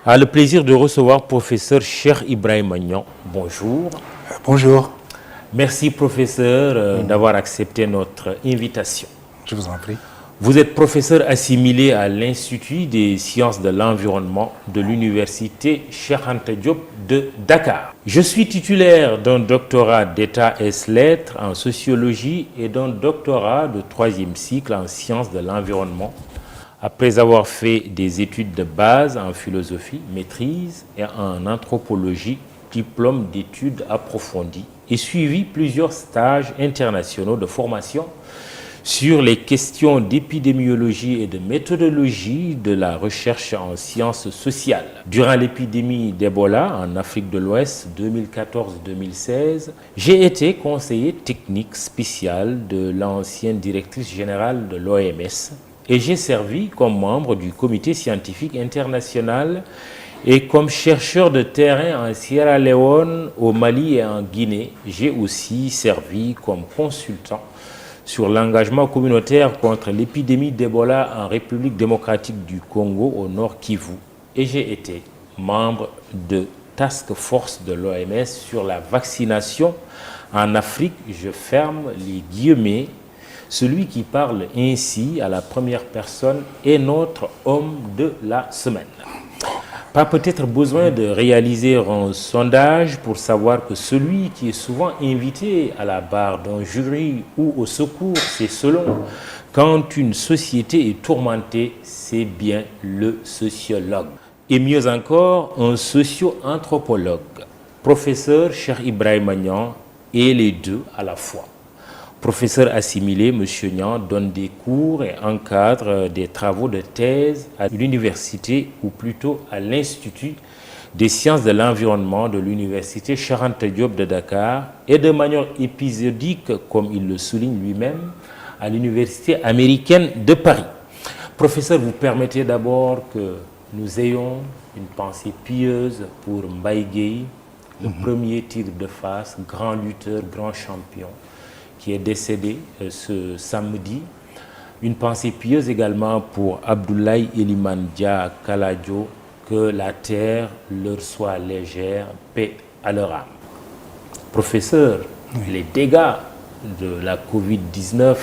A le plaisir de recevoir professeur Cheikh Ibrahima Niang. Bonjour. Bonjour. Merci professeur d'avoir accepté notre invitation. Je vous en prie. Vous êtes professeur assimilé à l'Institut des sciences de l'environnement de l'Université Cheikh Anta Diop de Dakar. Je suis titulaire d'un doctorat d'État ès lettres en sociologie et d'un doctorat de 3e cycle en sciences de l'environnement. Après avoir fait des études de base en philosophie, maîtrise et en anthropologie, diplôme d'études approfondies, et suivi plusieurs stages internationaux de formation sur les questions d'épidémiologie et de méthodologie de la recherche en sciences sociales. Durant l'épidémie d'Ebola en Afrique de l'Ouest 2014-2016, j'ai été conseiller technique spécial de l'ancienne directrice générale de l'OMS et j'ai servi comme membre du comité scientifique international et comme chercheur de terrain en Sierra Leone, au Mali et en Guinée. J'ai aussi servi comme consultant sur l'engagement communautaire contre l'épidémie d'Ebola en République démocratique du Congo au Nord Kivu. Et j'ai été membre de Task Force de l'OMS sur la vaccination en Afrique. Je ferme les guillemets. Celui qui parle ainsi à la première personne est notre homme de la semaine. Pas peut-être besoin de réaliser un sondage pour savoir que celui qui est souvent invité à la barre d'un jury ou au secours, c'est selon. Quand une société est tourmentée, c'est bien le sociologue. Et mieux encore, un socio-anthropologue. Professeur Cheikh Ibrahima Niang est les deux à la fois. Professeur assimilé, M. Niang donne des cours et encadre des travaux de thèse à l'université, ou plutôt à l'Institut des sciences de l'environnement de l'Université Cheikh Anta Diop de Dakar et de manière épisodique, comme il le souligne lui-même, à l'Université américaine de Paris. Professeur, vous permettez d'abord que nous ayons une pensée pieuse pour Mbaye Gueye, le premier tigre de Fass, grand lutteur, grand champion, qui est décédé ce samedi. Une pensée pieuse également pour Abdoulaye Elimane Dia Kaladio, que la terre leur soit légère, paix à leur âme. Professeur, les dégâts de la Covid-19